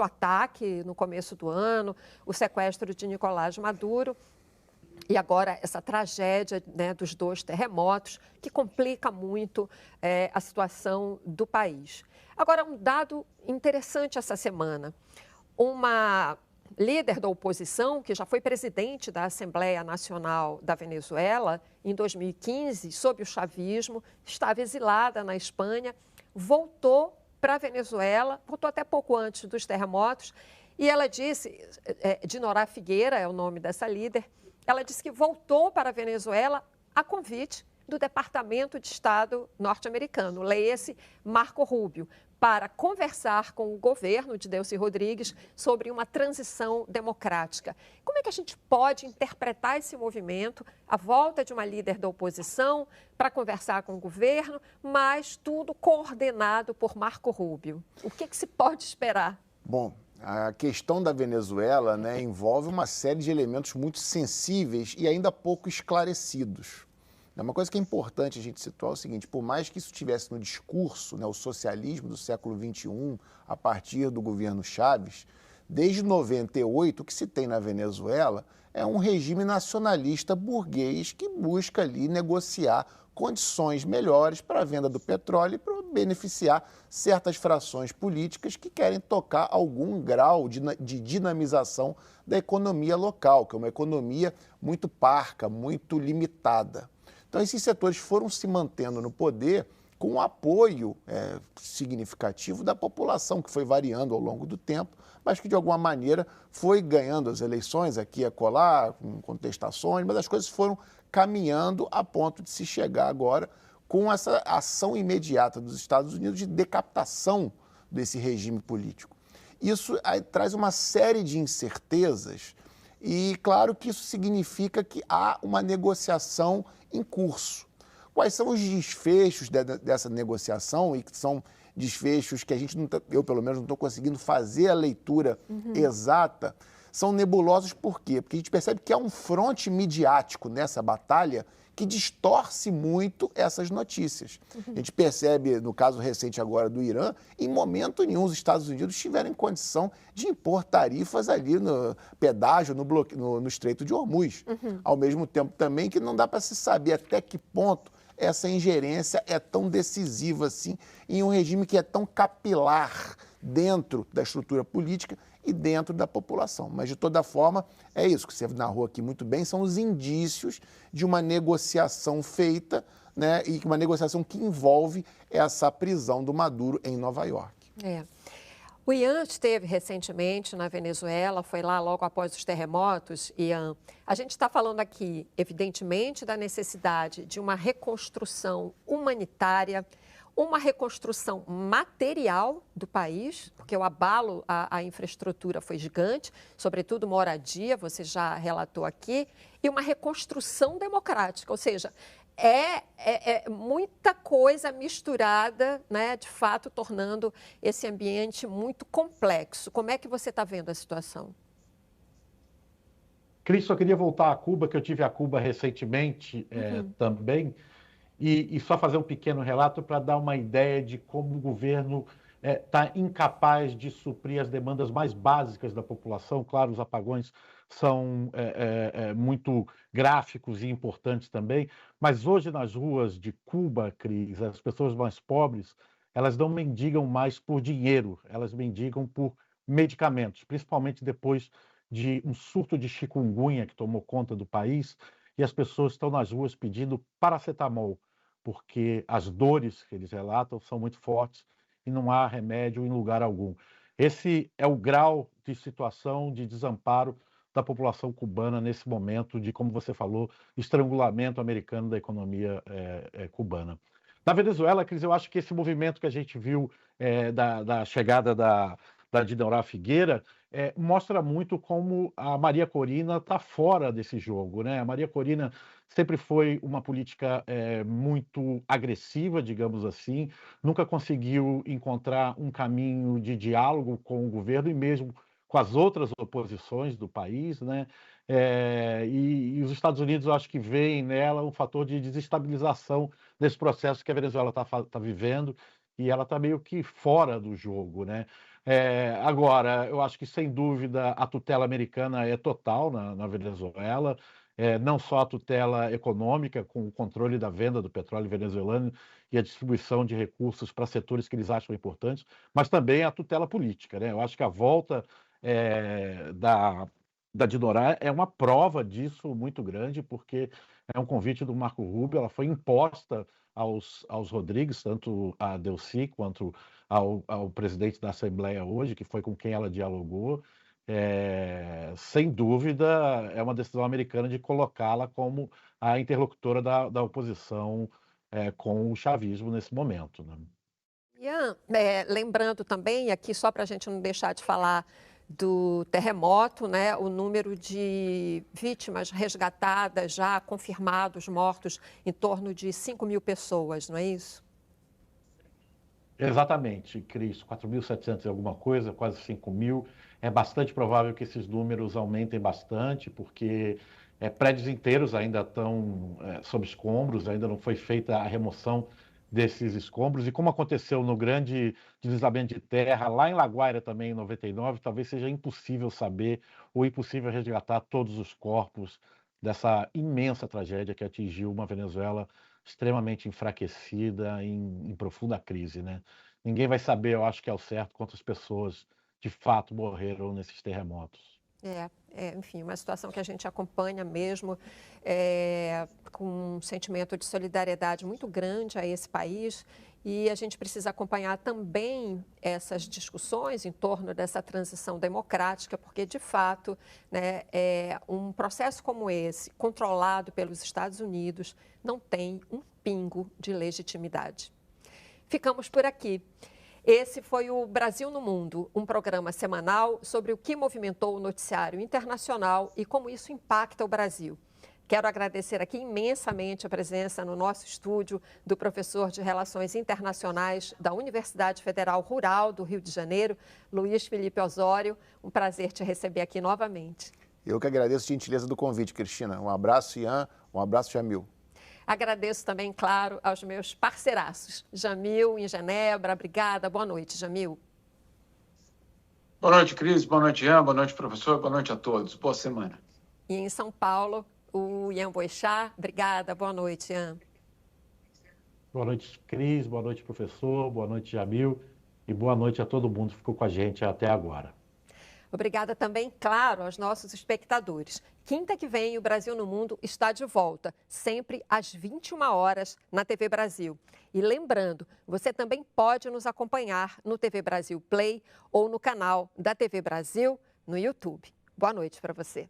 o ataque no começo do ano, o sequestro de Nicolás Maduro, e agora essa tragédia, né, dos 2 terremotos, que complica muito a situação do país. Agora, um dado interessante essa semana. uma líder da oposição, que já foi presidente da Assembleia Nacional da Venezuela em 2015, sob o chavismo, estava exilada na Espanha, voltou para a Venezuela, voltou até pouco antes dos terremotos, e ela disse, Dinora Figueira é o nome dessa líder, ela disse que voltou para a Venezuela a convite do Departamento de Estado norte-americano, leia-se Marco Rubio, para conversar com o governo de Delcy Rodrigues sobre uma transição democrática. Como é que a gente pode interpretar esse movimento, a volta de uma líder da oposição para conversar com o governo, mas tudo coordenado por Marco Rubio? O que se pode esperar? Bom, a questão da Venezuela, né, envolve uma série de elementos muito sensíveis e ainda pouco esclarecidos. Uma coisa que é importante a gente situar é o seguinte: por mais que isso estivesse no discurso, né, o socialismo do século XXI, a partir do governo Chávez, desde 98 o que se tem na Venezuela é um regime nacionalista burguês que busca ali negociar condições melhores para a venda do petróleo e para beneficiar certas frações políticas que querem tocar algum grau de dinamização da economia local, que é uma economia muito parca, muito limitada. Então, esses setores foram se mantendo no poder com um apoio significativo da população, que foi variando ao longo do tempo, mas que, de alguma maneira, foi ganhando as eleições aqui e acolá, com contestações, mas as coisas foram caminhando a ponto de se chegar agora com essa ação imediata dos Estados Unidos de decapitação desse regime político. Isso traz uma série de incertezas e, claro, que isso significa que há uma negociação em curso. Quais são os desfechos dessa negociação, e que são desfechos que a gente, eu pelo menos não estou conseguindo fazer a leitura exata, são nebulosos por quê? Porque a gente percebe que há um fronte midiático nessa batalha que distorce muito essas notícias. A gente percebe, no caso recente agora do Irã, em momento nenhum os Estados Unidos tiveram condição de impor tarifas ali no pedágio, no Estreito de Hormuz. Ao mesmo tempo também que não dá para se saber até que ponto essa ingerência é tão decisiva assim em um regime que é tão capilar dentro da estrutura política e dentro da população. Mas, de toda forma, é isso que você narrou aqui muito bem, são os indícios de uma negociação feita, né, e uma negociação que envolve essa prisão do Maduro em Nova York. O Ian esteve recentemente na Venezuela, foi lá logo após os terremotos. Ian, a gente está falando aqui, evidentemente, da necessidade de uma reconstrução humanitária, uma reconstrução material do país, porque o abalo à infraestrutura foi gigante, sobretudo moradia, você já relatou aqui, e uma reconstrução democrática, ou seja, é muita coisa misturada, né, de fato, tornando esse ambiente muito complexo. Como é que você está vendo a situação? Cris, só queria voltar a Cuba, que eu tive a Cuba recentemente também, e só fazer um pequeno relato para dar uma ideia de como o governo está incapaz de suprir as demandas mais básicas da população. Claro, os apagões são muito gráficos e importantes também, mas hoje nas ruas de Cuba, Cris, as pessoas mais pobres, elas não mendigam mais por dinheiro, elas mendigam por medicamentos, principalmente depois de um surto de chikungunya que tomou conta do país, e as pessoas estão nas ruas pedindo paracetamol, porque as dores que eles relatam são muito fortes e não há remédio em lugar algum. Esse é o grau de situação de desamparo da população cubana nesse momento de, como você falou, estrangulamento americano da economia cubana. Na Venezuela, Cris, eu acho que esse movimento que a gente viu da chegada da Dinora Figueira mostra muito como a Maria Corina está fora desse jogo, né? A Maria Corina sempre foi uma política muito agressiva, digamos assim, nunca conseguiu encontrar um caminho de diálogo com o governo e mesmo com as outras oposições do país, né? E os Estados Unidos, eu acho que veem nela um fator de desestabilização desse processo que a Venezuela está vivendo, e ela está meio que fora do jogo, né? Agora, eu acho que, sem dúvida, a tutela americana é total na Venezuela, não só a tutela econômica, com o controle da venda do petróleo venezuelano e a distribuição de recursos para setores que eles acham importantes, mas também a tutela política, né? Eu acho que a volta da Dinorah é uma prova disso muito grande, porque é um convite do Marco Rubio, ela foi imposta aos Rodrigues, tanto a Delcy quanto ao presidente da Assembleia hoje, que foi com quem ela dialogou. Sem dúvida, é uma decisão americana de colocá-la como a interlocutora da oposição com o chavismo nesse momento, né? Ian, lembrando também, aqui só para a gente não deixar de falar do terremoto, né, o número de vítimas resgatadas, já confirmados, mortos, em torno de 5.000 pessoas, não é isso? Exatamente, Cris, 4.700 e alguma coisa, quase 5.000. É bastante provável que esses números aumentem bastante, porque prédios inteiros ainda estão sob escombros, ainda não foi feita a remoção desses escombros. E como aconteceu no grande deslizamento de terra, lá em Laguaira também, em 99, talvez seja impossível saber ou impossível resgatar todos os corpos dessa imensa tragédia que atingiu uma Venezuela extremamente enfraquecida, em profunda crise, né? Ninguém vai saber, eu acho que é o certo, quantas pessoas de fato morreram nesses terremotos. Enfim, uma situação que a gente acompanha mesmo com um sentimento de solidariedade muito grande a esse país, e a gente precisa acompanhar também essas discussões em torno dessa transição democrática, porque, de fato, né, um processo como esse, controlado pelos Estados Unidos, não tem um pingo de legitimidade. Ficamos por aqui. Esse foi o Brasil no Mundo, um programa semanal sobre o que movimentou o noticiário internacional e como isso impacta o Brasil. Quero agradecer aqui imensamente a presença no nosso estúdio do professor de Relações Internacionais da Universidade Federal Rural do Rio de Janeiro, Luiz Felipe Osório. Um prazer te receber aqui novamente. Eu que agradeço a gentileza do convite, Cristina. Um abraço, Ian. Um abraço, Jamil. Agradeço também, claro, aos meus parceiraços. Jamil, em Genebra, obrigada. Boa noite, Jamil. Boa noite, Cris. Boa noite, Ian. Boa noite, professor. Boa noite a todos. Boa semana. E em São Paulo, o Ian Boixá. Obrigada. Boa noite, Ian. Boa noite, Cris. Boa noite, professor. Boa noite, Jamil. E boa noite a todo mundo que ficou com a gente até agora. Obrigada também, claro, aos nossos espectadores. Quinta que vem, o Brasil no Mundo está de volta, sempre às 21 horas na TV Brasil. E lembrando, você também pode nos acompanhar no TV Brasil Play ou no canal da TV Brasil no YouTube. Boa noite para você.